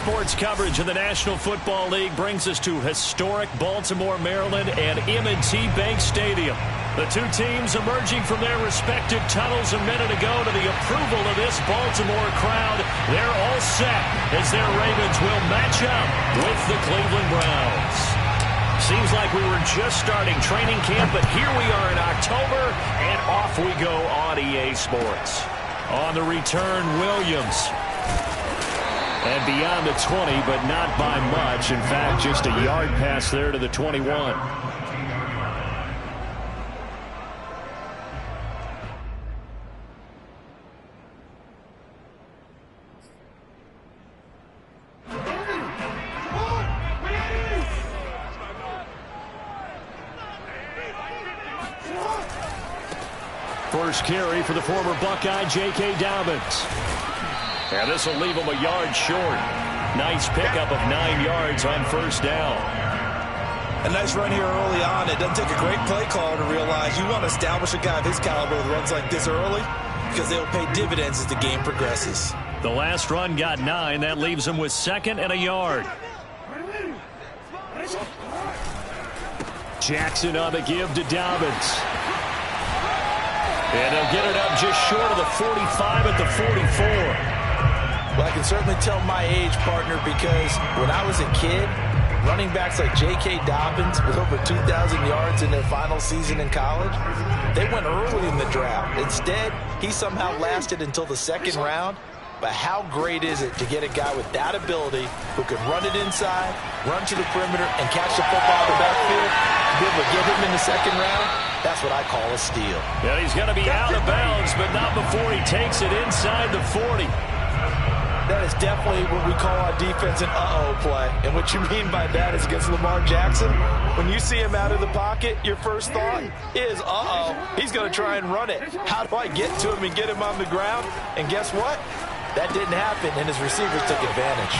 Sports coverage of the National Football League brings us to historic Baltimore, Maryland, and M&T Bank Stadium. The two teams emerging from their respective tunnels a minute ago to the approval of this Baltimore crowd. They're all set as their Ravens will match up with the Cleveland Browns. Seems like we were just starting training camp, but here we are in October, and off we go on EA Sports. On the return, Williams. And beyond the 20, but not by much. In fact, just a yard pass there to the 21. First carry for the former Buckeye, J.K. Dobbins. And this will leave him a yard short. Nice pickup of 9 yards on first down. A nice run here early on. It doesn't take a great play caller to realize you want to establish a guy of his caliber with runs like this early because they'll pay dividends as the game progresses. The last run got 9. That leaves him with 2nd and a yard. Jackson on the give to Dobbins. And they'll get it up just short of the 45 at the 44. Well, I can certainly tell my age, partner, because when I was a kid, running backs like J.K. Dobbins with over 2,000 yards in their final season in college, they went early in the draft. Instead, he somehow lasted until the 2nd round. But how great is it to get a guy with that ability who can run it inside, run to the perimeter, and catch the football in the backfield, to be able to get him in the 2nd round? That's what I call a steal. Yeah, he's going to be out of bounds, but not before he takes it inside the 40. That is definitely what we call on defense an uh-oh play. And what you mean by that is against Lamar Jackson, when you see him out of the pocket, your first thought is, uh-oh, he's going to try and run it. How do I get to him and get him on the ground? And guess what? That didn't happen, and his receivers took advantage.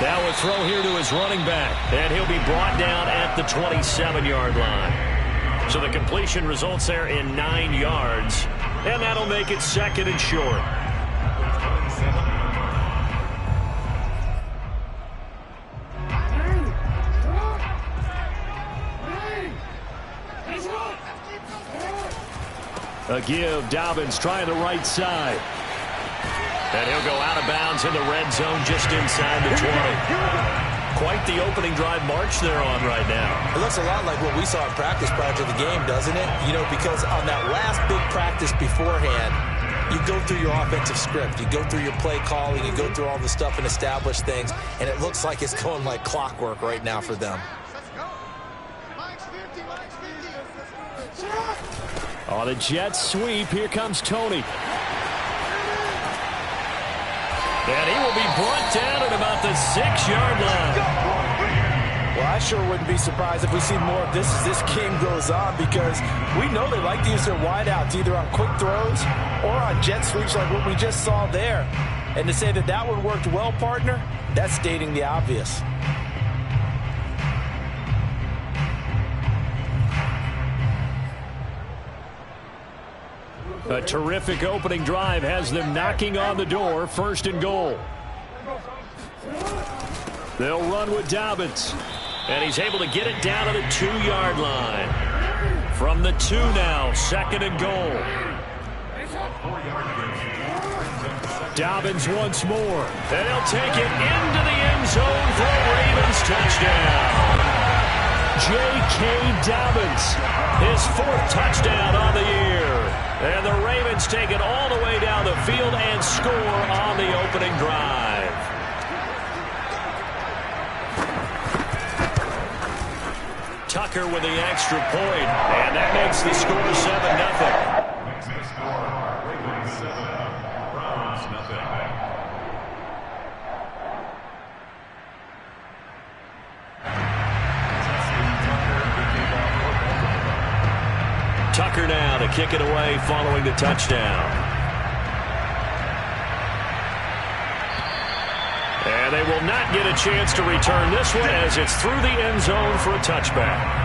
Now a throw here to his running back, and he'll be brought down at the 27-yard line. So the completion results there in 9 yards, and that'll make it 2nd and short. A give, Dobbins trying the right side. And he'll go out of bounds in the red zone just inside the 20. Quite the opening drive march they're on right now. It looks a lot like what we saw in practice prior to the game, doesn't it? You know, because on that last big practice beforehand, you go through your offensive script. You go through your play calling. You go through all the stuff and establish things. And it looks like it's going like clockwork right now for them. On the jet sweep, here comes Tony. And he will be brought down at about the 6-yard line. Well, I sure wouldn't be surprised if we see more of this as this game goes on, because we know they like to use their wideouts either on quick throws or on jet sweeps like what we just saw there. And to say that that one worked well, partner, that's stating the obvious. A terrific opening drive has them knocking on the door. 1st and goal. They'll run with Dobbins. And he's able to get it down to the 2-yard line. From the 2 now, 2nd and goal. Dobbins once more. And he'll take it into the end zone for a Ravens touchdown. J.K. Dobbins, his 4th touchdown on the year. And the Ravens take it all the way down the field and score on the opening drive. Tucker with the extra point, and that makes the score 7-0. Tucker now to kick it away following the touchdown. And they will not get a chance to return this one as it's through the end zone for a touchback.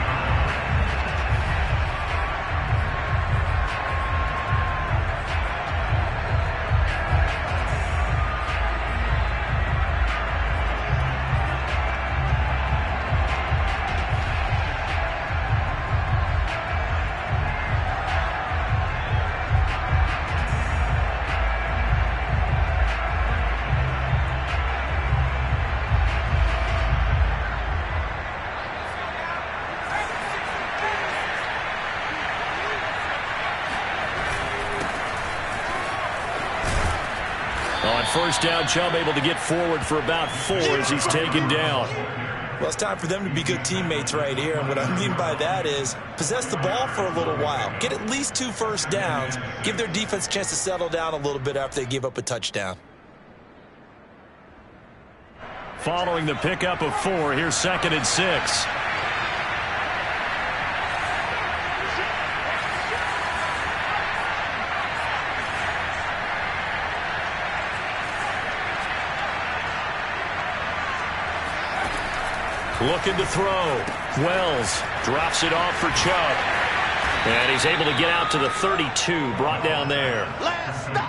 first down. Chubb able to get forward for about 4 as he's taken down. Well, it's time for them to be good teammates right here. And what I mean by that is possess the ball for a little while. Get at least 2 first downs. Give their defense a chance to settle down a little bit after they give up a touchdown. Following the pickup of 4, here's 2nd and 6. Looking to throw. Wells drops it off for Chubb. And he's able to get out to the 32, brought down there.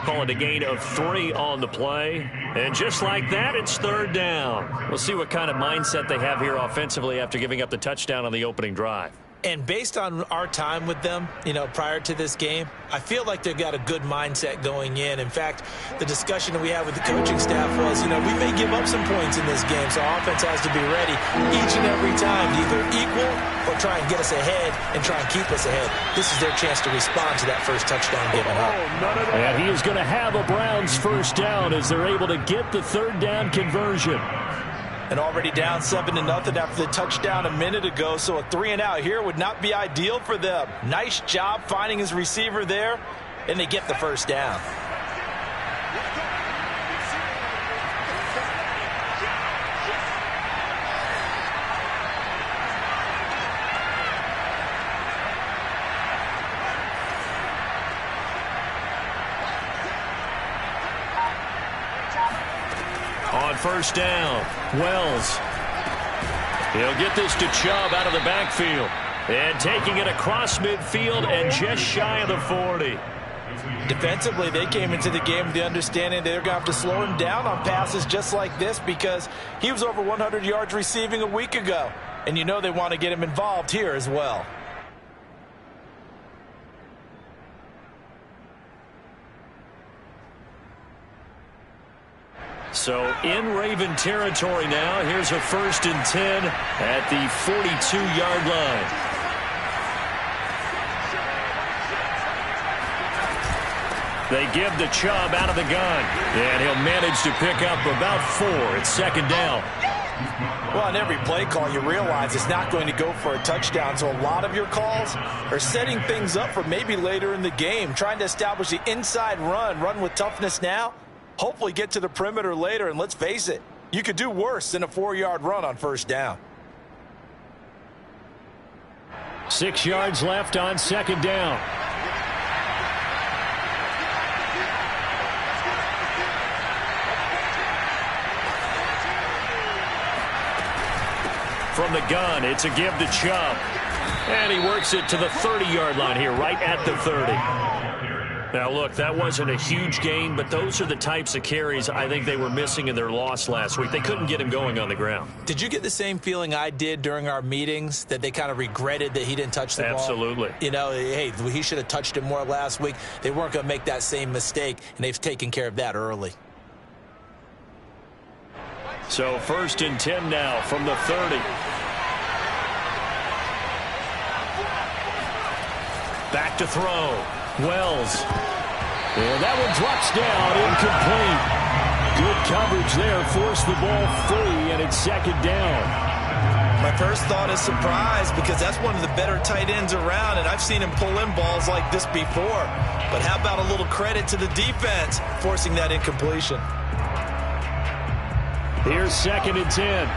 Call it a gain of 3 on the play. And just like that, it's 3rd down. We'll see what kind of mindset they have here offensively after giving up the touchdown on the opening drive. And based on our time with them, prior to this game, I feel like they've got a good mindset going in. In fact, the discussion that we had with the coaching staff was, we may give up some points in this game, so our offense has to be ready each and every time to either equal or try and get us ahead and try and keep us ahead. This is their chance to respond to that first touchdown given up. And he is going to have a Browns first down as they're able to get the 3rd down conversion. And already down 7-0 after the touchdown a minute ago, so a 3-and-out here would not be ideal for them. Nice job finding his receiver there, and they get the first down. On first down, Wells. He'll get this to Chubb out of the backfield. And taking it across midfield and just shy of the 40. Defensively, they came into the game with the understanding they're going to have to slow him down on passes just like this because he was over 100 yards receiving a week ago. And they want to get him involved here as well. So in Raven territory now. Here's a 1st and 10 at the 42-yard line. They give the Chubb out of the gun. And he'll manage to pick up about 4. It's 2nd down. Well, on every play call, you realize it's not going to go for a touchdown. So a lot of your calls are setting things up for maybe later in the game, trying to establish the inside run with toughness now. Hopefully get to the perimeter later, and let's face it, you could do worse than a 4-yard run on first down. 6 yards left on 2nd down. From the gun, it's a give to Chubb. And he works it to the 30-yard line here, right at the 30. Now, look, that wasn't a huge gain, but those are the types of carries I think they were missing in their loss last week. They couldn't get him going on the ground. Did you get the same feeling I did during our meetings, that they kind of regretted that he didn't touch the ball? Absolutely. Hey, he should have touched it more last week. They weren't going to make that same mistake, and they've taken care of that early. So 1st and 10 now from the 30. Back to throw. Wells. And that one drops down, incomplete. Good coverage there, forced the ball free, and it's 2nd down. My first thought is surprise because that's one of the better tight ends around, and I've seen him pull in balls like this before. But how about a little credit to the defense forcing that incompletion? Here's 2nd and 10.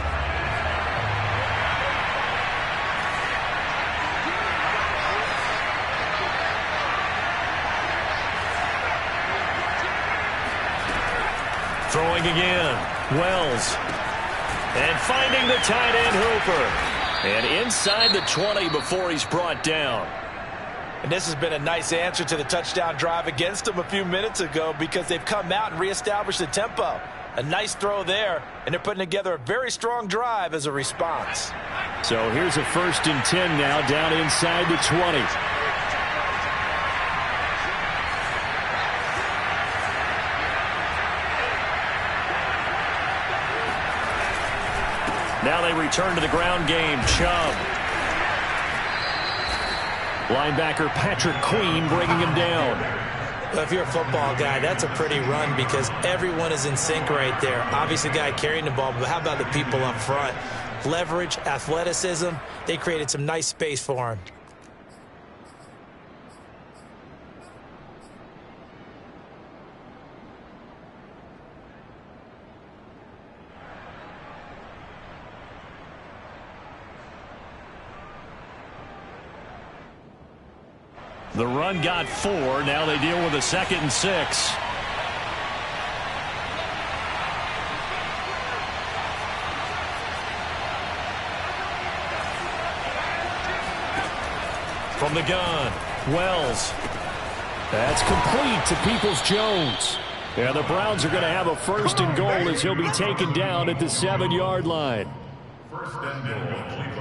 Throwing again, Wells. And finding the tight end Hooper. And inside the 20 before he's brought down. And this has been a nice answer to the touchdown drive against them a few minutes ago because they've come out and reestablished the tempo. A nice throw there, and they're putting together a very strong drive as a response. So here's a 1st and 10 now down inside the 20. Now they return to the ground game. Chubb. Linebacker Patrick Queen bringing him down. Well, if you're a football guy, that's a pretty run because everyone is in sync right there. Obviously, the guy carrying the ball, but how about the people up front? Leverage, athleticism, they created some nice space for him. The run got 4. Now they deal with a 2nd and 6. From the gun, Wells. That's complete to Peoples-Jones. And the Browns are going to have a 1st and goal as he'll be taken down at the 7-yard line. 1st and goal.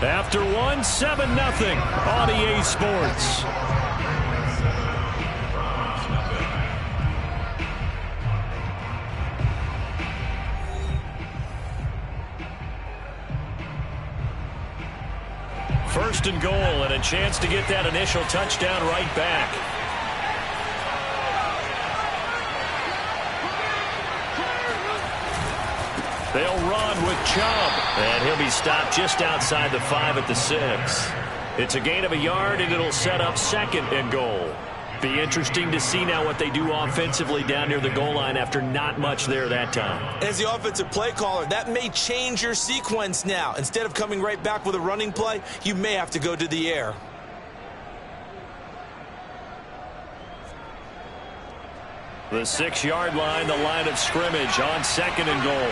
After 1, 7-0 on EA Sports. First and goal and a chance to get that initial touchdown right back. They'll run with Chubb, and he'll be stopped just outside the 5 at the 6. It's a gain of a yard, and it'll set up 2nd and goal. Be interesting to see now what they do offensively down near the goal line after not much there that time. As the offensive play caller, that may change your sequence now. Instead of coming right back with a running play, you may have to go to the air. The 6-yard line, the line of scrimmage on 2nd and goal.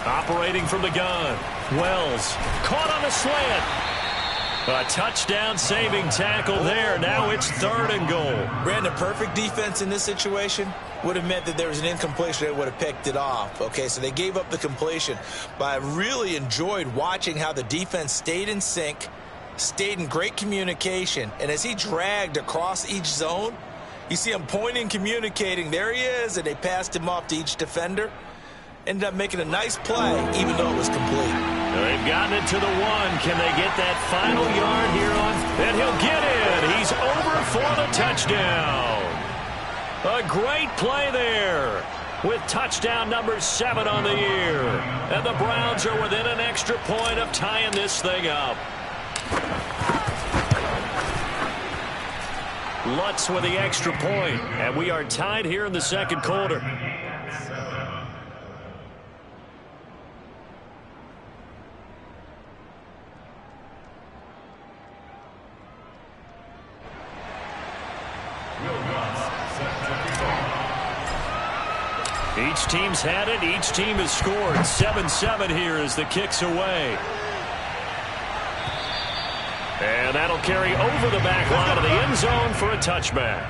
Operating from the gun, Wells caught on a slant. A touchdown saving tackle there. Now it's 3rd and goal. Brandon, perfect defense in this situation would have meant that there was an incompletion that would have picked it off. Okay, so they gave up the completion. But I really enjoyed watching how the defense stayed in sync, stayed in great communication. And as he dragged across each zone, you see him pointing, communicating. There he is, and they passed him off to each defender. Ended up making a nice play, even though it was complete. They've gotten it to the 1. Can they get that final yard here on? And he'll get in. He's over for the touchdown. A great play there with touchdown number 7 on the year. And the Browns are within an extra point of tying this thing up. Lutz with the extra point, and we are tied here in the 2nd quarter. Each team's had it. Each team has scored. 7-7 here as the kick's away. And that'll carry over the back line of the end zone for a touchback.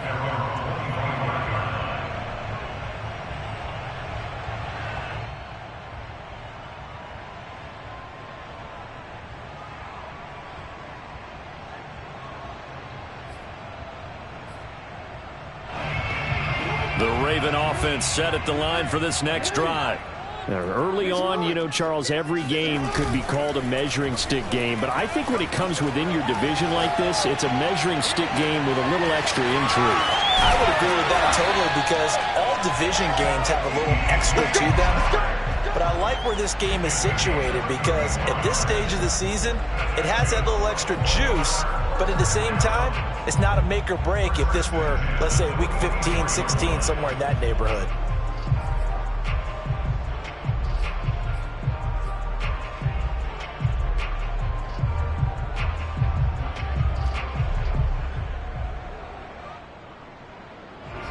The Raven offense set at the line for this next drive. Now, early on, you know, Charles, every game could be called a measuring stick game. But I think when it comes within your division like this, it's a measuring stick game with a little extra intrigue. I would agree with that totally because all division games have a little extra to them. But I like where this game is situated because at this stage of the season, it has that little extra juice. But at the same time, it's not a make or break if this were, let's say, week 15, 16, somewhere in that neighborhood.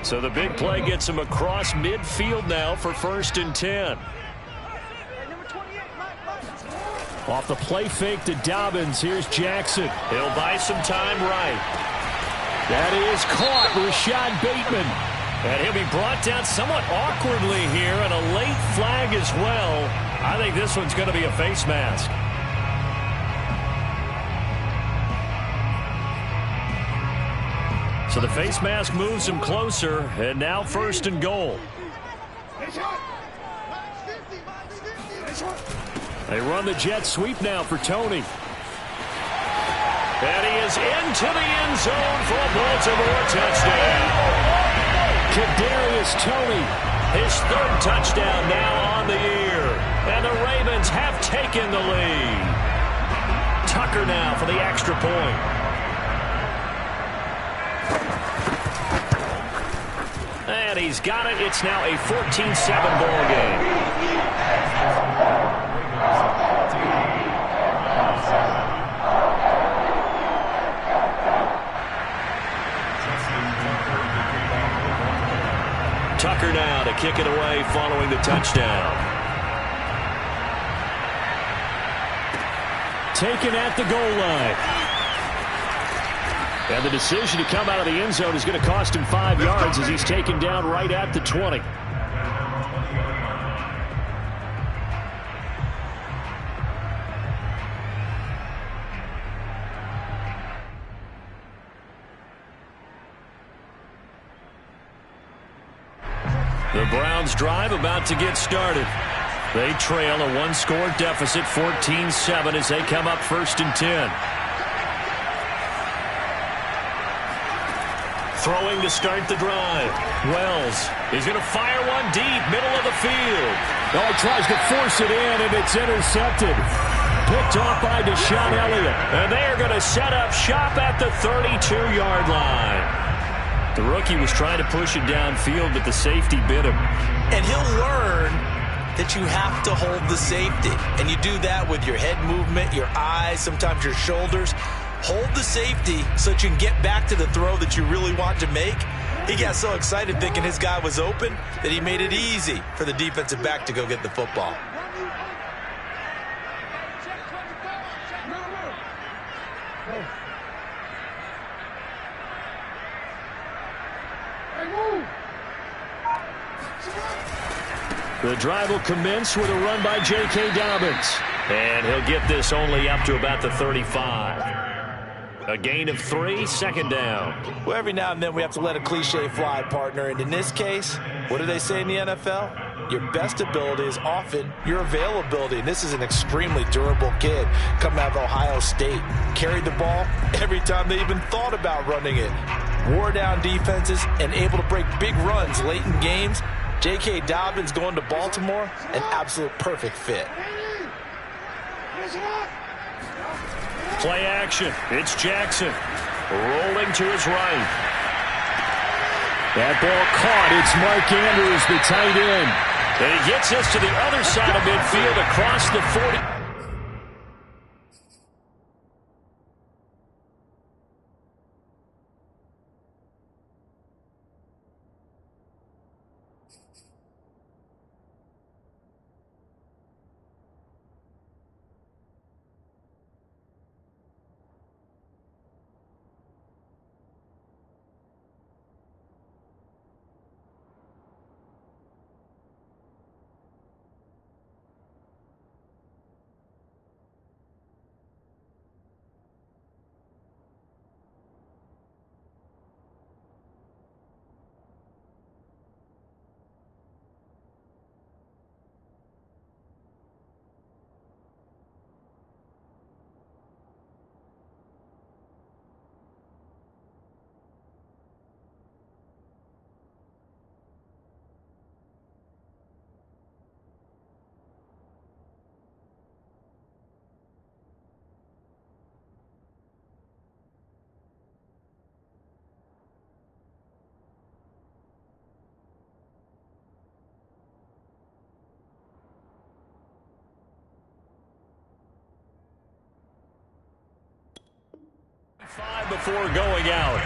So the big play gets him across midfield now for 1st and 10. Off the play fake to Dobbins. Here's Jackson. He'll buy some time right. That is caught. Rashad Bateman. And he'll be brought down somewhat awkwardly here, and a late flag as well. I think this one's going to be a face mask. So the face mask moves him closer, and now 1st and goal. They run the jet sweep now for Toney. And he is into the end zone for a Baltimore touchdown. Kadarius Toney, his 3rd touchdown now on the year. And the Ravens have taken the lead. Tucker now for the extra point. And he's got it. It's now a 14-7 ball game. Tucker now to kick it away following the touchdown. Taken at the goal line. And the decision to come out of the end zone is going to cost him 5 yards as he's taken down right at the 20. The Browns drive about to get started. They trail a 1-score deficit, 14-7, as they come up 1st and 10. Throwing to start the drive. Wells is going to fire one deep, middle of the field. Oh, he tries to force it in, and it's intercepted. Picked off by Deshaun Elliott. And they are going to set up shop at the 32-yard line. The rookie was trying to push it downfield, but the safety bit him. And he'll learn that you have to hold the safety. And you do that with your head movement, your eyes, sometimes your shoulders. Hold the safety so that you can get back to the throw that you really want to make. He got so excited thinking his guy was open that he made it easy for the defensive back to go get the football. The drive will commence with a run by J.K. Dobbins. And he'll get this only up to about the 35. A gain of 3, 2nd down. Well, every now and then we have to let a cliche fly, partner. And in this case, what do they say in the NFL? Your best ability is often your availability. And this is an extremely durable kid coming out of Ohio State. Carried the ball every time they even thought about running it. Wore down defenses and able to break big runs late in games. J.K. Dobbins going to Baltimore, an absolute perfect fit. Play action. It's Jackson rolling to his right. That ball caught. It's Mark Andrews, the tight end. And he gets us to the other side of midfield across the 40. Five before going out.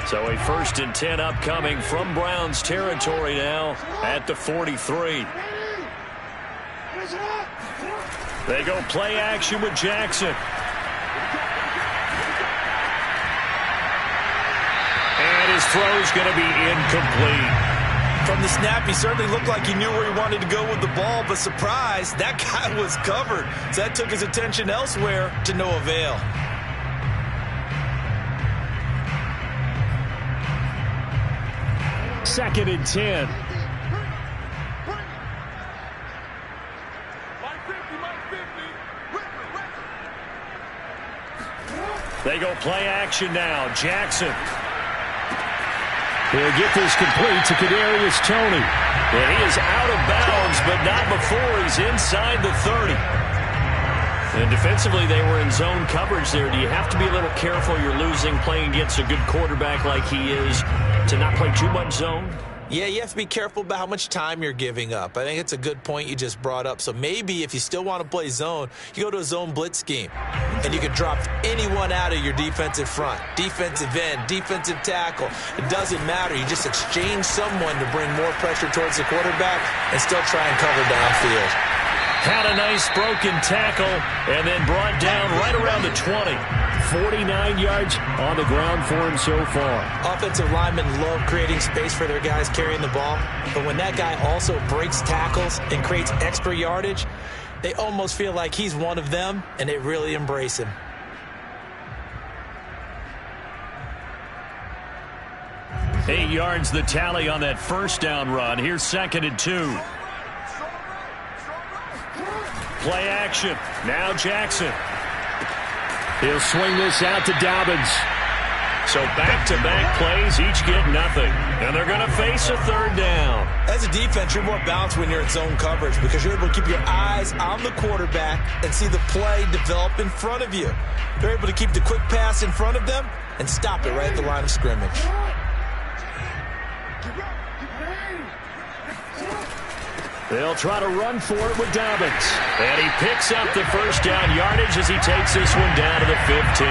So a 1st and 10 upcoming from Browns territory now at the 43. They go play action with Jackson. And his throw's going to be incomplete. From the snap, he certainly looked like he knew where he wanted to go with the ball, but surprise, that guy was covered. So that took his attention elsewhere to no avail. Second and 10. They go play action now. Jackson. He'll get this complete to Kadarius Toney. And he is out of bounds, but not before he's inside the 30. And defensively, they were in zone coverage there. Do you have to be a little careful? You're losing playing against a good quarterback like he is to not play too much zone? Yeah, you have to be careful about how much time you're giving up. I think it's a good point you just brought up. So maybe if you still want to play zone, you go to a zone blitz scheme. And you can drop anyone out of your defensive front. Defensive end, defensive tackle. It doesn't matter. You just exchange someone to bring more pressure towards the quarterback and still try and cover downfield. Had a nice broken tackle and then brought down right around the 20. 49 yards on the ground for him so far. Offensive linemen love creating space for their guys carrying the ball. But when that guy also breaks tackles and creates extra yardage, they almost feel like he's one of them, and they really embrace him. Eight yards the tally on that first down run. Here's second and 2. Play action. Now Jackson. He'll swing this out to Dobbins. So back-to-back plays, each get nothing. And they're going to face a third down. As a defense, you're more balanced when you're in zone coverage because you're able to keep your eyes on the quarterback and see the play develop in front of you. They're able to keep the quick pass in front of them and stop it right at the line of scrimmage. They'll try to run for it with Dobbins. And he picks up the first down yardage as he takes this one down to the 15.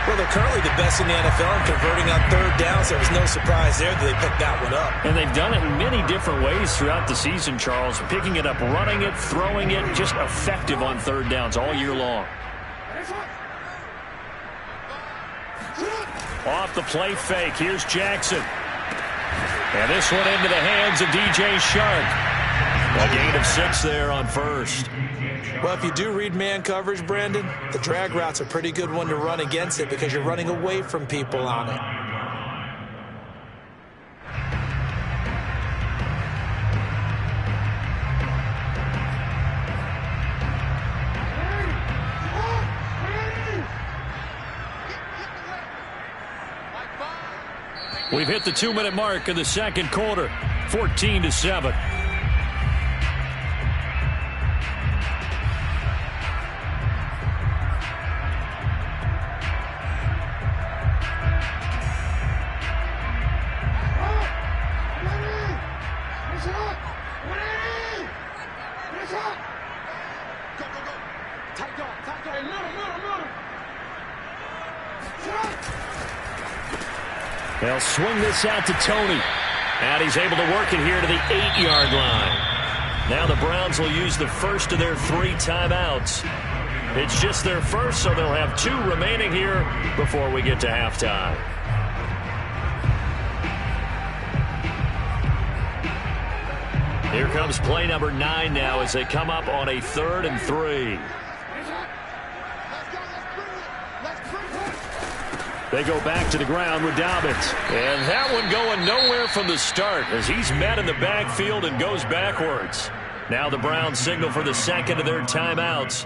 Well, they're currently the best in the NFL in converting on third downs. There was no surprise there that they picked that one up. And they've done it in many different ways throughout the season, Charles. Picking it up, running it, throwing it, just effective on third downs all year long. Off the play fake, here's Jackson. And this one into the hands of DJ Shark. A gain of 6 there on first. Well, if you do read man coverage, Brandon, the drag route's a pretty good one to run against it because you're running away from people on it. We've hit the 2-minute mark in the second quarter. 14-7. They'll swing this out to Toney. And he's able to work it here to the 8-yard line. Now the Browns will use the first of their 3 timeouts. It's just their first, so they'll have 2 remaining here before we get to halftime. Here comes play number 9 now as they come up on a 3rd and 3. They go back to the ground with Dobbins. And that one going nowhere from the start as he's met in the backfield and goes backwards. Now the Browns signal for the second of their timeouts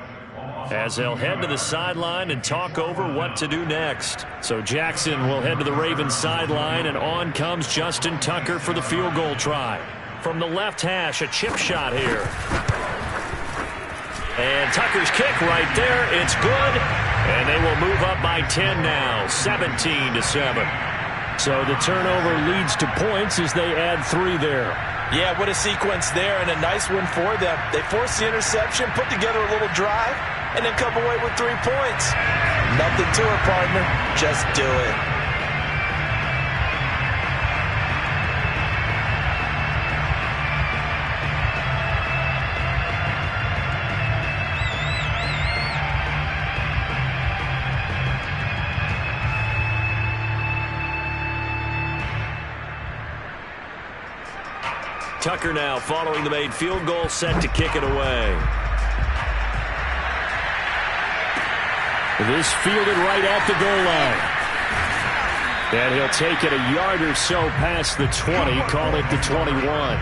as they'll head to the sideline and talk over what to do next. So Jackson will head to the Ravens sideline, and on comes Justin Tucker for the field goal try. From the left hash, a chip shot here. And Tucker's kick right there. It's good. And they will move up by 10 now, 17-7. So the turnover leads to points as they add 3 there. Yeah, what a sequence there, and a nice one for them. They forced the interception, put together a little drive, and then come away with 3 points. Nothing to it, partner. Just do it. Tucker now following the made field goal, set to kick it away. This fielded right at the goal line. And he'll take it a yard or so past the 20, call it the 21.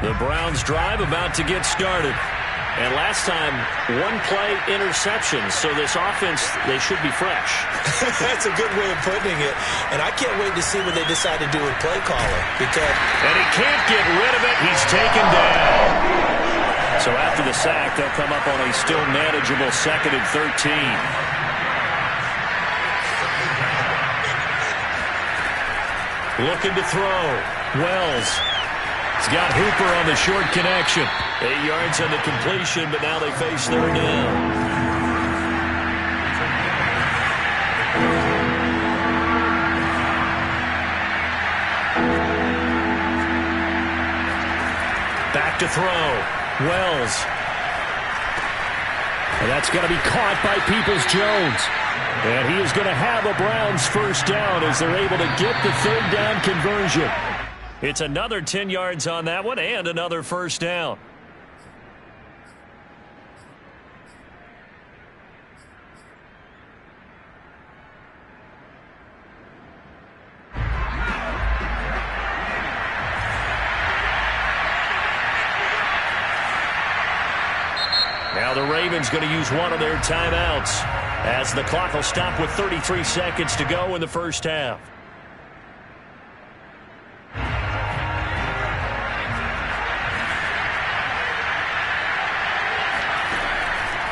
The Browns drive about to get started. And last time, one play interception. So this offense, they should be fresh. That's a good way of putting it. And I can't wait to see what they decide to do with play calling. And he can't get rid of it. He's taken down. So after the sack, they'll come up on a still manageable 2nd and 13. Looking to throw. Wells. He's got Hooper on the short connection. 8 yards on the completion, but now they face 3rd down. Back to throw. Wells. And that's going to be caught by Peoples-Jones. And he is going to have a Browns first down as they're able to get the 3rd down conversion. It's another 10 yards on that one and another first down. Now the Ravens going to use one of their timeouts as the clock will stop with 33 seconds to go in the first half.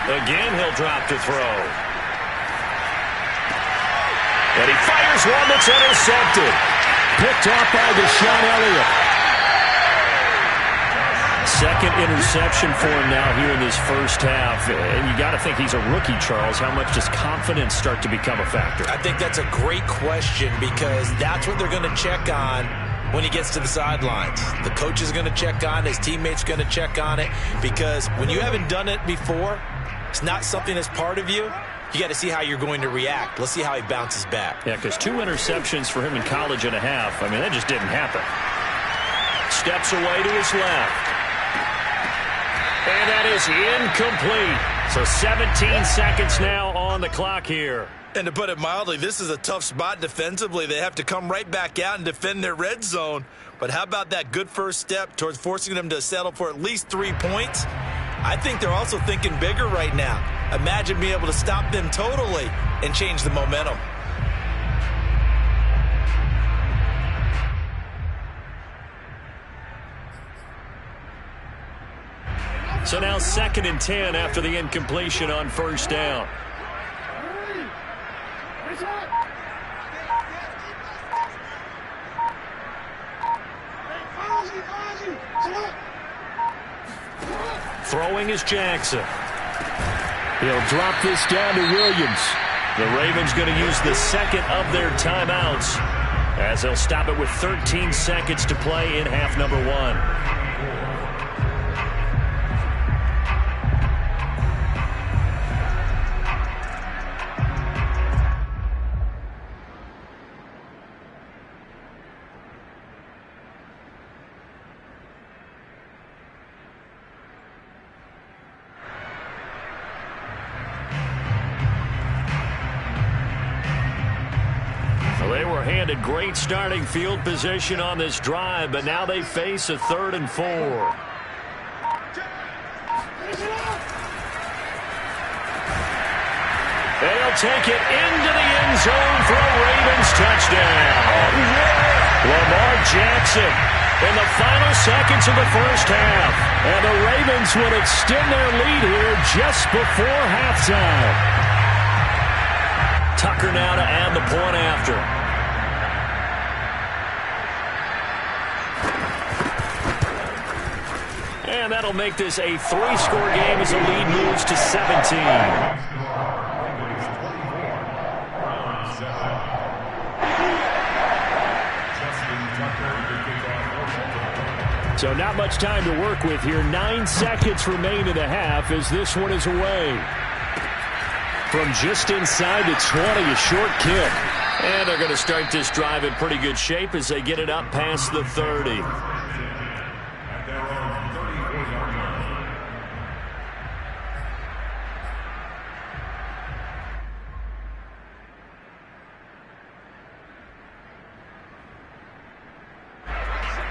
Again, he'll drop to throw. And he fires one that's intercepted. Picked off by Deshaun Elliott. Second interception for him now here in this first half. And you got to think he's a rookie, Charles. How much does confidence start to become a factor? I think that's a great question because that's what they're going to check on when he gets to the sidelines. The coach is going to check on it. His teammates going to check on it because when you haven't done it before, it's not something that's part of you. You got to see how you're going to react. Let's see how he bounces back. Yeah, because 2 interceptions for him in college and a half. I mean, that just didn't happen. Steps away to his left. And that is incomplete. So 17 seconds now on the clock here. And to put it mildly, this is a tough spot defensively. They have to come right back out and defend their red zone. But how about that good first step towards forcing them to settle for at least 3 points? I think they're also thinking bigger right now. Imagine being able to stop them totally and change the momentum. So now 2nd and 10 after the incompletion on first down. Throwing is Jackson. He'll drop this down to Williams. The Ravens going to use the second of their timeouts as they'll stop it with 13 seconds to play in half number 1. They were handed great starting field position on this drive, but now they face a 3rd and 4. They'll take it into the end zone for a Ravens touchdown. Lamar Jackson in the final seconds of the first half. And the Ravens would extend their lead here just before halftime. Tucker now to add the point after. And that'll make this a 3-score game as the lead moves to 17. So not much time to work with here. 9 seconds remain in the half as this one is away. From just inside the 20, a short kick. And they're going to start this drive in pretty good shape as they get it up past the 30.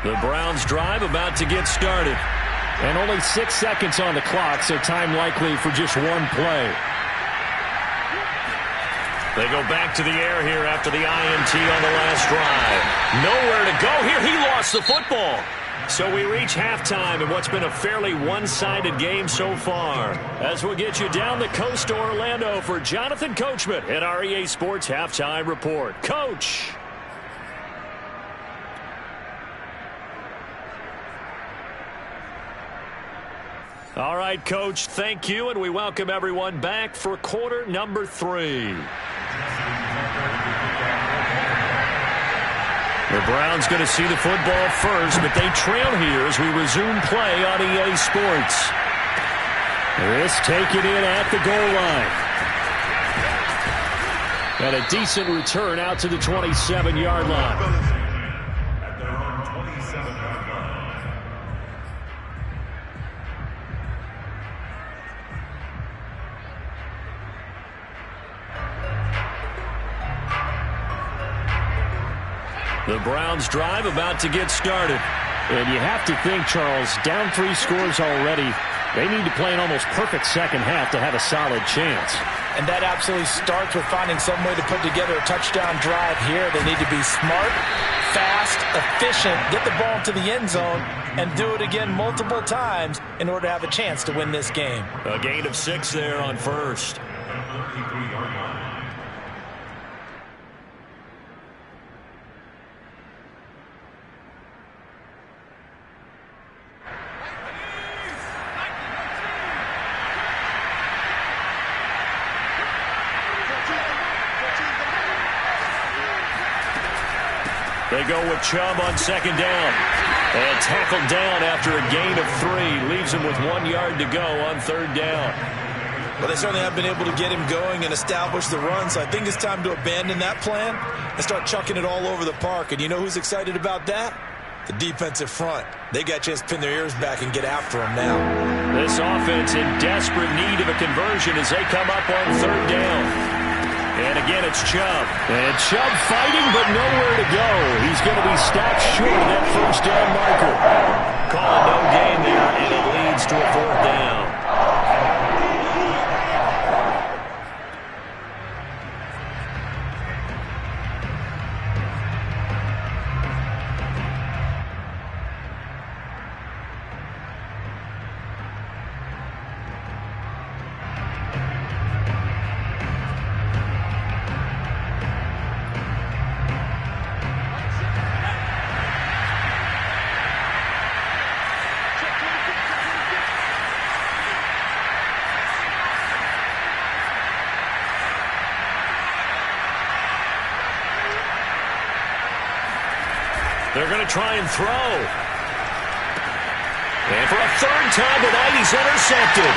The Browns drive about to get started. And only 6 seconds on the clock, so time likely for just one play. They go back to the air here after the INT on the last drive. Nowhere to go here. He lost the football. So we reach halftime in what's been a fairly one-sided game so far. As we'll get you down the coast to Orlando for Jonathan Coachman at our EA Sports Halftime Report. Coach. All right, Coach, thank you, and we welcome everyone back for quarter number 3. The Browns going to see the football first, but they trail here as we resume play on EA Sports. This taken in at the goal line. And a decent return out to the 27-yard line. The Browns drive about to get started. And you have to think, Charles, down 3 scores already. They need to play an almost perfect second half to have a solid chance. And that absolutely starts with finding some way to put together a touchdown drive here. They need to be smart, fast, efficient, get the ball to the end zone, and do it again multiple times in order to have a chance to win this game. A gain of 6 there on first. They go with Chubb on second down. And tackled down after a gain of 3. Leaves him with 1 yard to go on third down. Well, they certainly have been able to get him going and establish the run, so I think it's time to abandon that plan and start chucking it all over the park. And you know who's excited about that? The defensive front. They got a chance to pin their ears back and get after him now. This offense in desperate need of a conversion as they come up on third down. And again, it's Chubb. And Chubb fighting, but nowhere to go. He's going to be stopped short of that first down marker. Call it no gain there, and it leads to a fourth down. They're going to try and throw. And for a third time tonight, he's intercepted.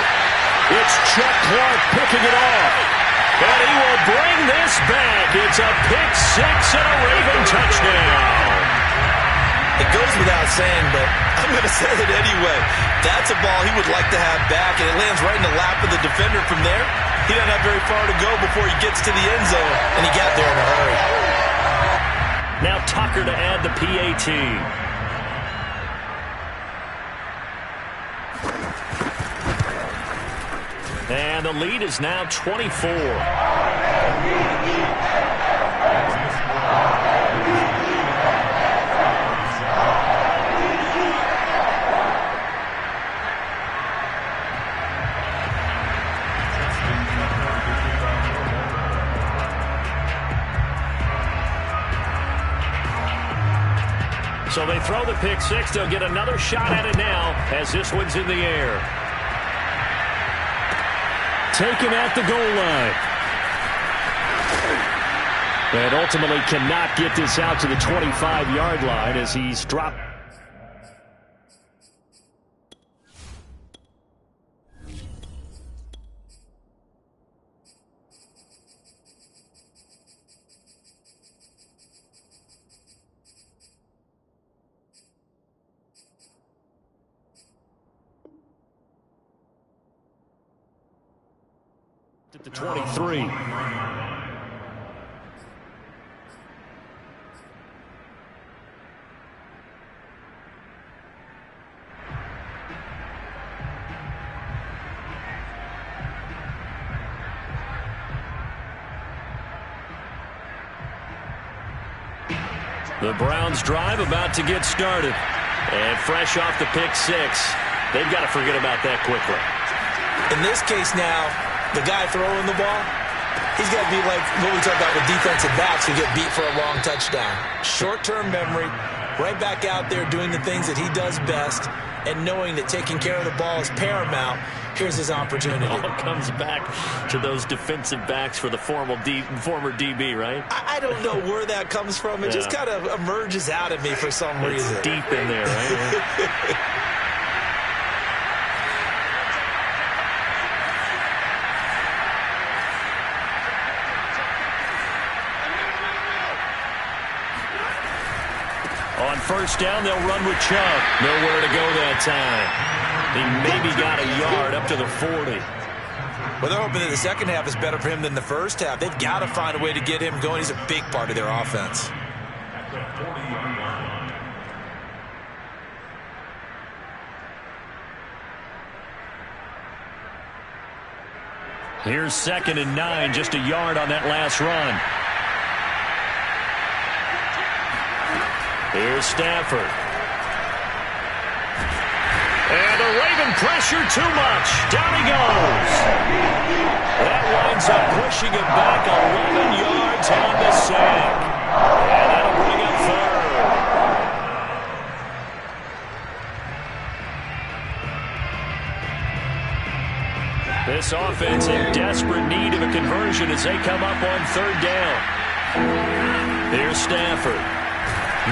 It's Chuck Clark picking it off. And he will bring this back. It's a pick 6 and a Raven touchdown. It goes without saying, but I'm going to say it anyway. That's a ball he would like to have back, and it lands right in the lap of the defender from there. He doesn't have very far to go before he gets to the end zone, and he got there in a hurry. Now Tucker to add the PAT. And the lead is now 24. So they throw the pick 6. They'll get another shot at it now as this one's in the air. Taken at the goal line. But ultimately cannot get this out to the 25-yard line as he's dropped. At the 23. The Browns drive about to get started. And fresh off the pick six, they've got to forget about that quickly. In this case now, the guy throwing the ball, he's got to be like what we talk about with defensive backs who get beat for a long touchdown. Short-term memory, right back out there doing the things that he does best, and knowing that taking care of the ball is paramount. Here's his opportunity. It all comes back to those defensive backs for the former DB, right? I don't know where that comes from. It just kind of emerges out of me for some reason. It's deep in there, right? On first down, they'll run with Chubb. Nowhere to go that time. He maybe got a yard up to the 40. Well, they're hoping that the second half is better for him than the first half. They've got to find a way to get him going. He's a big part of their offense. Here's 2nd and 9, just a yard on that last run. Here's Stafford. And the Raven pressure too much. Down he goes. That winds up pushing it back 11 yards on the sack. And that'll bring up third. This offense in desperate need of a conversion as they come up on 3rd down. Here's Stafford.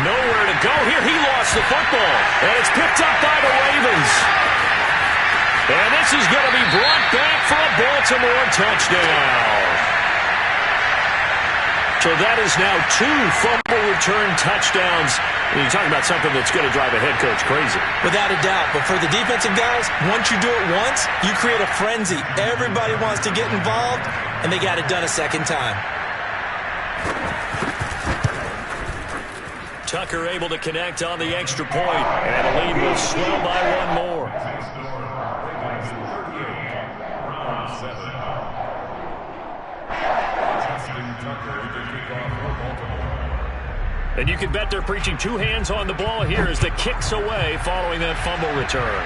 Nowhere to go here. He lost the football. And it's picked up by the Ravens. And this is going to be brought back for a Baltimore touchdown. So that is now 2 fumble return touchdowns. And you're talking about something that's going to drive a head coach crazy. Without a doubt. But for the defensive guys, once you do it once, you create a frenzy. Everybody wants to get involved, and they got it done a second time. Tucker able to connect on the extra point, and the lead will swell by 1 more. And you can bet they're preaching 2 hands on the ball here as the kick's away following that fumble return.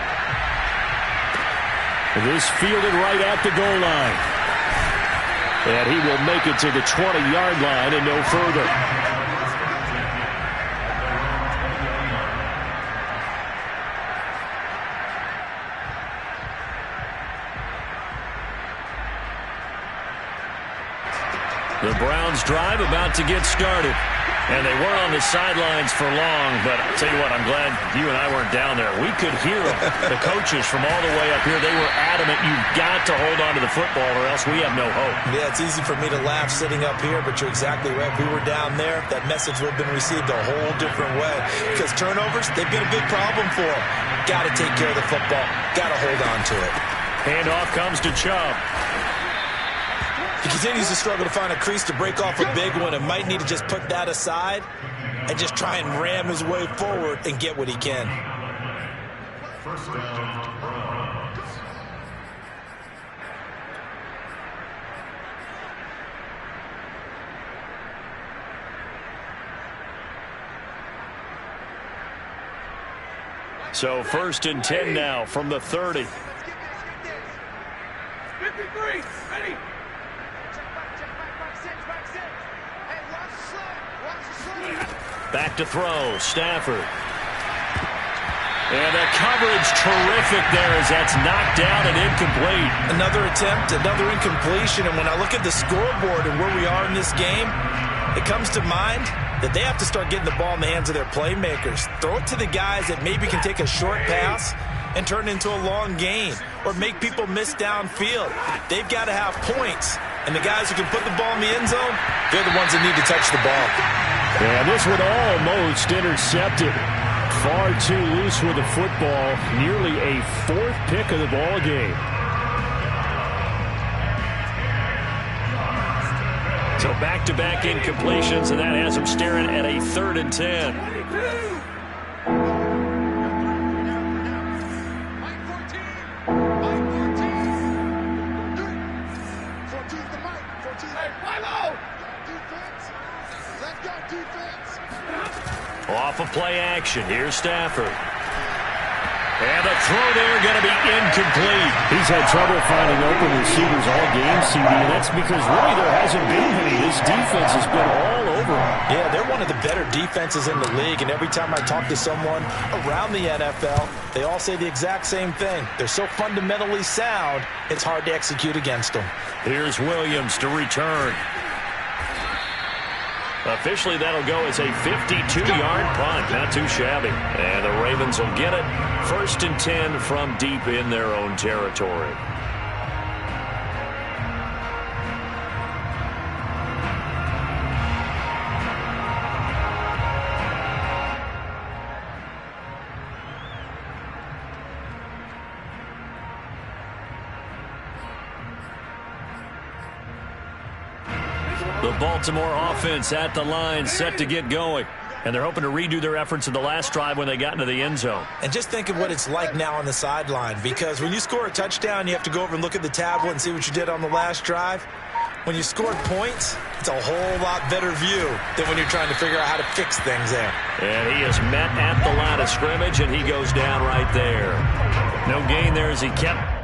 This fielded right at the goal line. And he will make it to the 20-yard line and no further. The Browns drive about to get started. And they weren't on the sidelines for long, but I'll tell you what, I'm glad you and I weren't down there. We could hear them. The coaches from all the way up here, they were adamant, you've got to hold on to the football or else we have no hope. Yeah, it's easy for me to laugh sitting up here, but you're exactly right. If we were down there, that message would have been received a whole different way. Because turnovers, they've been a big problem for them. Got to take care of the football. Got to hold on to it. Handoff comes to Chubb. He continues to struggle to find a crease to break off a big one and might need to just put that aside and just try and ram his way forward and get what he can. First down, Browns. So 1st and 10 now from the 30. 53, ready. Back to throw, Stafford. And the coverage terrific there as that's knocked down and incomplete. Another attempt, another incompletion, and when I look at the scoreboard and where we are in this game, it comes to mind that they have to start getting the ball in the hands of their playmakers. Throw it to the guys that maybe can take a short pass and turn it into a long gain or make people miss downfield. They've got to have points, and the guys who can put the ball in the end zone, they're the ones that need to touch the ball. And this one almost intercepted. Far too loose with the football. Nearly a 4th pick of the ball game. So back-to-back incompletions, and that has them staring at a 3rd and 10. Off of play action. Here's Stafford. And the throw there going to be incomplete. He's had trouble finding open receivers all game, CD, and that's because really there hasn't been any. This defense has been all over him. Yeah, they're one of the better defenses in the league, and every time I talk to someone around the NFL, they all say the exact same thing. They're so fundamentally sound, it's hard to execute against them. Here's Williams to return. Officially, that'll go as a 52-yard punt. Not too shabby. And the Ravens will get it. 1st and 10 from deep in their own territory. The Baltimore offense at the line, set to get going. And they're hoping to redo their efforts in the last drive when they got into the end zone. And just think of what it's like now on the sideline, because when you score a touchdown, you have to go over and look at the tablet and see what you did on the last drive. When you scored points, it's a whole lot better view than when you're trying to figure out how to fix things there. And he is met at the line of scrimmage, and he goes down right there. No gain there as he kept.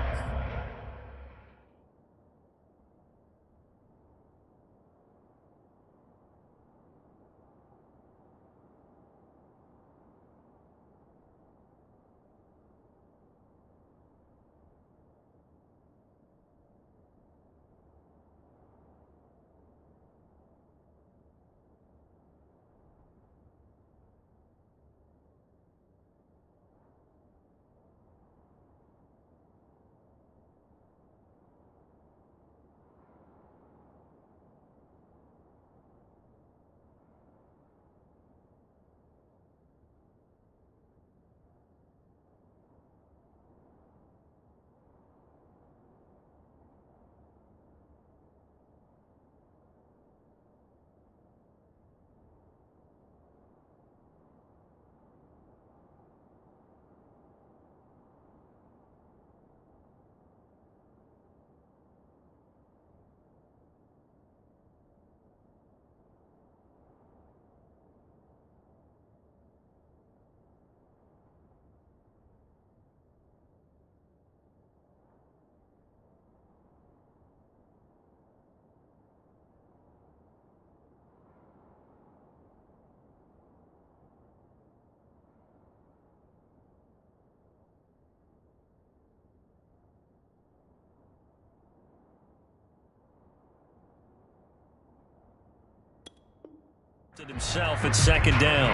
Himself at 2nd down.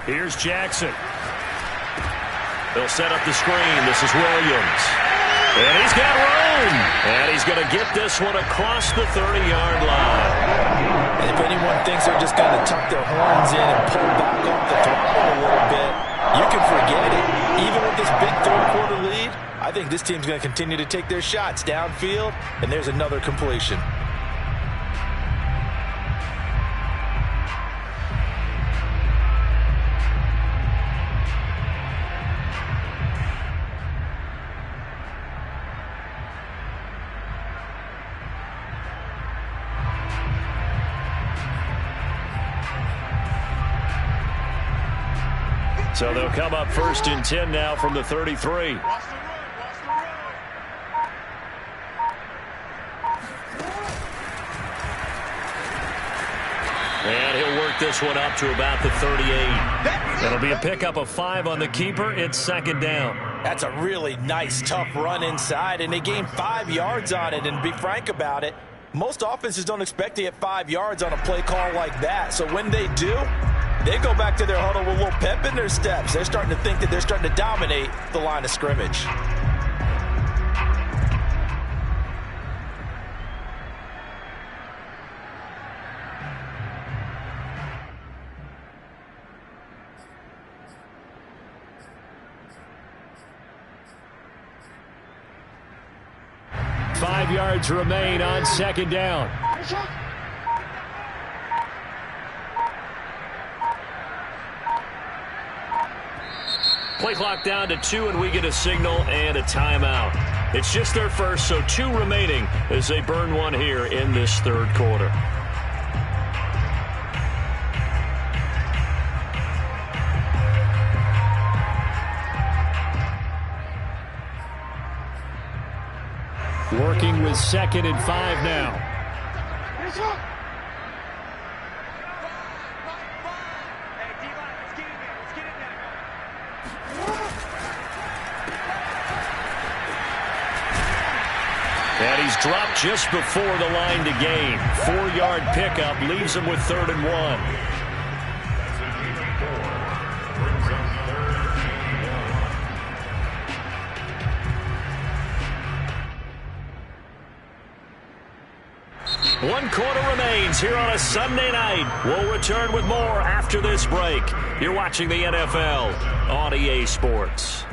Here's Jackson. They'll set up the screen. This is Williams. And he's got room. And he's going to get this one across the 30-yard line. And if anyone thinks they're just going to tuck their horns in and pull back off the throttle a little bit, you can forget it. Even with this big third-quarter lead, I think this team's going to continue to take their shots downfield, and there's another completion. So they'll come up 1st and 10 now from the 33. And he'll work this one up to about the 38. That'll be a pickup of 5 on the keeper. It's 2nd down. That's a really nice, tough run inside, and they gained 5 yards on it. And to be frank about it, most offenses don't expect to get 5 yards on a play call like that. So when they do, they go back to their huddle with a little pep in their steps. They're starting to think that they're starting to dominate the line of scrimmage. 5 yards remain on second down. Play clock down to 2, and we get a signal and a timeout. It's just their first, so 2 remaining as they burn one here in this third quarter. Working with 2nd and 5 now. And he's dropped just before the line to gain. 4-yard pickup leaves him with 3rd and 1. One quarter remains here on a Sunday night. We'll return with more after this break. You're watching the NFL on EA Sports.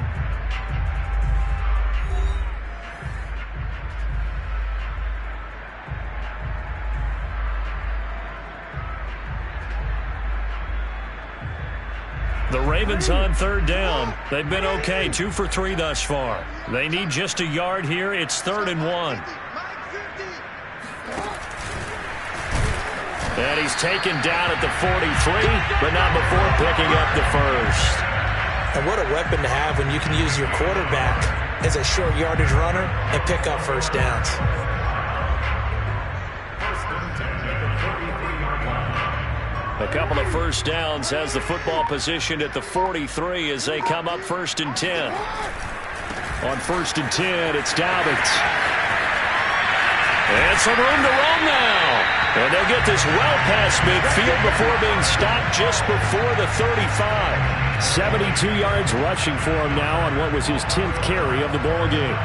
The Ravens on 3rd down. They've been okay, 2 for 3 thus far. They need just a yard here. It's 3rd and 1. And he's taken down at the 43, but not before picking up the first. And what a weapon to have when you can use your quarterback as a short yardage runner and pick up first downs. A couple of first downs, has the football positioned at the 43 as they come up 1st and 10. On 1st and 10, it's Dobbins. And some room to run now. And they'll get this well past midfield before being stopped just before the 35. 72 yards rushing for him now on what was his 10th carry of the ball game.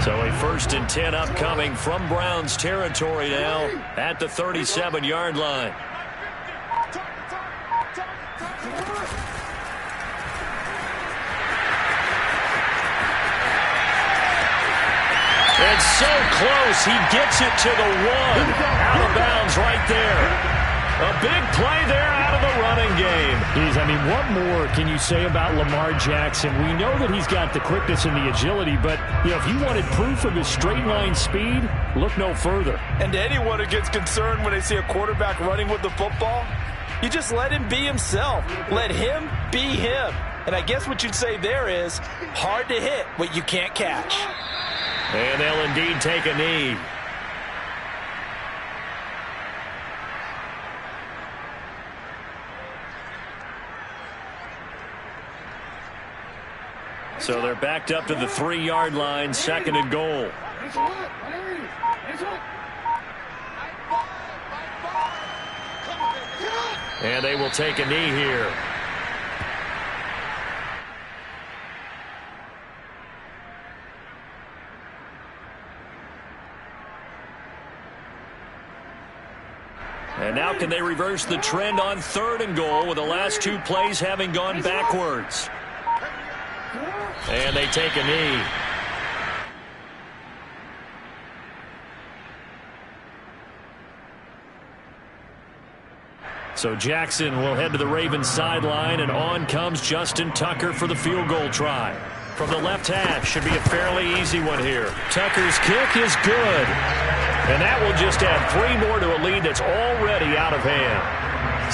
So a 1st and 10 upcoming from Browns territory now at the 37-yard line. And so close, he gets it to the 1. Out of bounds right there. A big play there out of the running game. I mean, what more can you say about Lamar Jackson? We know that he's got the quickness and the agility, but if you wanted proof of his straight line speed, look no further. And to anyone who gets concerned when they see a quarterback running with the football, you just let him be himself. Let him be him. And I guess what you'd say there is hard to hit what you can't catch. And they'll indeed take a knee. So they're backed up to the 3-yard line, 2nd and goal. And they will take a knee here. And now can they reverse the trend on 3rd and goal with the last 2 plays having gone backwards? And they take a knee. So Jackson will head to the Ravens sideline, and on comes Justin Tucker for the field goal try. From the left hash, should be a fairly easy one here. Tucker's kick is good. And that will just add 3 more to a lead that's already out of hand.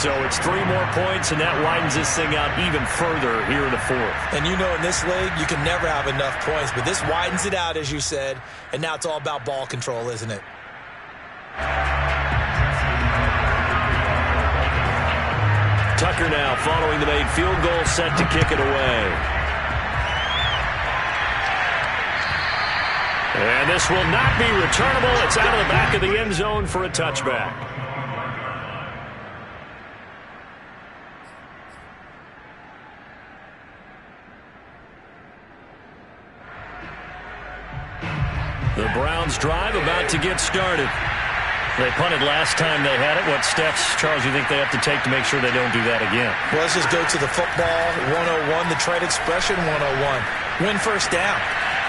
So it's 3 more points, and that widens this thing out even further here in the 4th. And you know, in this league, you can never have enough points, but this widens it out, as you said, and now it's all about ball control, isn't it? Tucker now following the made field goal, set to kick it away. And this will not be returnable. It's out of the back of the end zone for a touchback. The Browns drive about to get started. They punted last time they had it. What steps, Charles, do you think they have to take to make sure they don't do that again? Well, let's just go to the football 101, the trade expression 101. Win first down.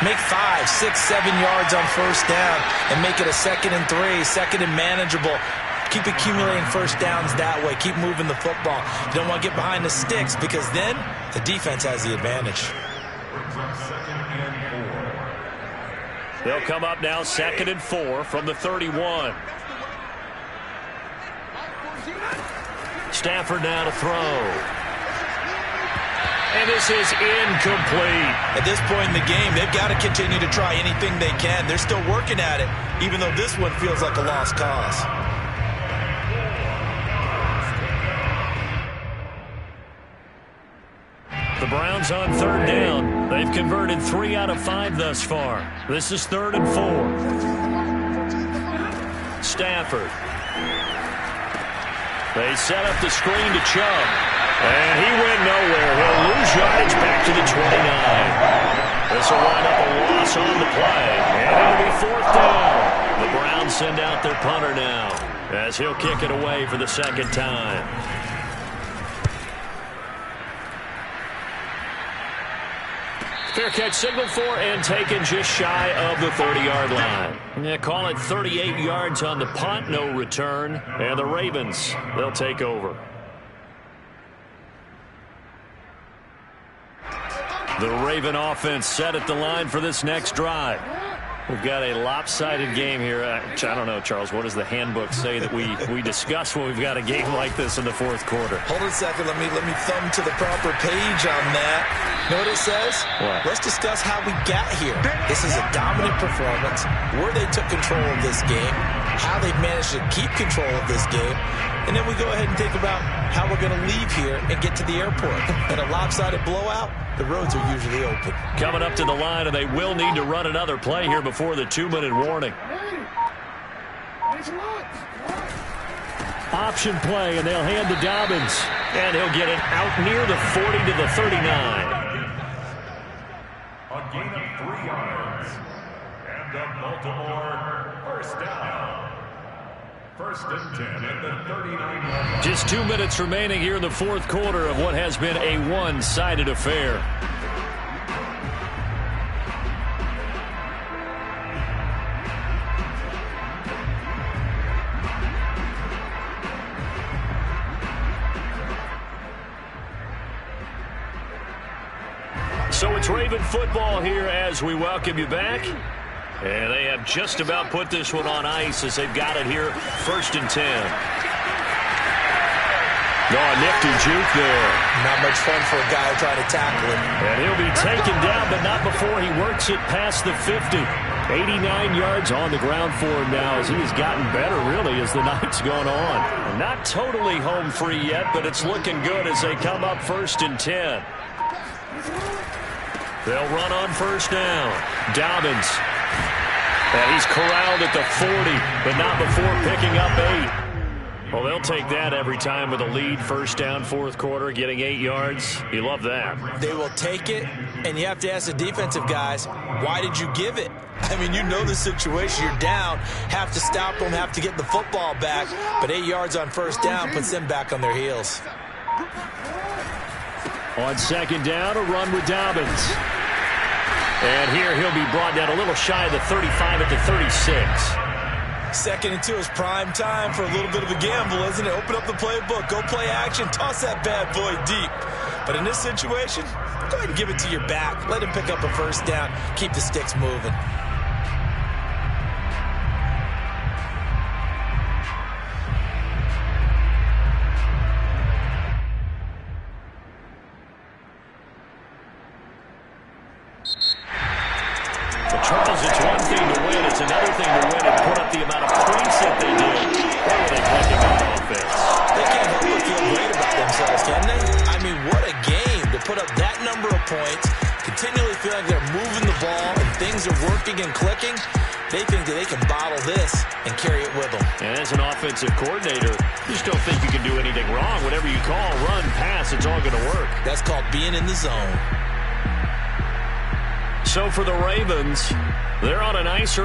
Make 5, 6, 7 yards on first down and make it a 2nd and 3, 2nd and manageable. Keep accumulating first downs that way. Keep moving the football. You don't want to get behind the sticks because then the defense has the advantage. They'll come up now 2nd and 4 from the 31. Stafford now to throw. And this is incomplete. At this point in the game, they've got to continue to try anything they can. They're still working at it, even though this one feels like a lost cause. The Browns on 3rd down. They've converted 3 out of 5 thus far. This is 3rd and 4. Stafford. They set up the screen to Chubb. And he went nowhere. He'll lose yardage back to the 29. This will wind up a loss on the play. And it'll be 4th down. The Browns send out their punter now as he'll kick it away for the 2nd time. Fair catch signaled for and taken just shy of the 30-yard line. Yeah, call it 38 yards on the punt, no return. And the Ravens, they'll take over. The Raven offense set at the line for this next drive. We've got a lopsided game here. I don't know, Charles, what does the handbook say that we discuss when we've got a game like this in the 4th quarter? Hold on a second. Let me thumb to the proper page on that. Know what it says? What? Let's discuss how we got here. This is a dominant performance, where they took control of this game, how they've managed to keep control of this game, and then we go ahead and think about how we're going to leave here and get to the airport. In a lopsided blowout, the roads are usually open. Coming up to the line, and they will need to run another play here before the 2-minute warning. Option play, and they'll hand to Dobbins. And he'll get it out near the 40 to the 39. A gain of 3 yards. And the Baltimore first down. 1st and 10 at the 39-yard line. Just 2 minutes remaining here in the 4th quarter of what has been a one-sided affair. So it's Raven football here as we welcome you back. And they have just about put this one on ice as they've got it here, 1st and 10. Oh, nifty juke there. Not much fun for a guy trying to tackle him. And he'll be taken down, but not before he works it past the 50. 89 yards on the ground for him now as he has gotten better, really, as the night's gone on. Not totally home free yet, but it's looking good as they come up 1st and 10. They'll run on 1st down. Dobbins. And he's corralled at the 40, but not before picking up 8. Well, they'll take that every time with a lead. 1st down, 4th quarter, getting 8 yards. You love that. They will take it, and you have to ask the defensive guys, why did you give it? I mean, you know the situation. You're down, have to stop them, have to get the football back, but 8 yards on 1st down puts them back on their heels. On 2nd down, a run with Dobbins. And here he'll be brought down a little shy of the 35 at the 36. 2nd and 2 is prime time for a little bit of a gamble, isn't it? Open up the playbook, go play action, toss that bad boy deep. But in this situation, go ahead and give it to your back. Let him pick up a 1st down, keep the sticks moving. But Charles, it's one thing to win. It's another thing to win and put up the amount of points that they did. How are they playing on offense? They can't help but feel great about themselves, can they? I mean, what a game to put up that number of points, continually feel like they're moving the ball and things are working and clicking. They think that they can bottle this and carry it with them. And as an offensive coordinator, you just don't think you can do anything wrong. Whatever you call, run, pass, it's all going to work. That's called being in the zone. So for the Ravens, they're on a nice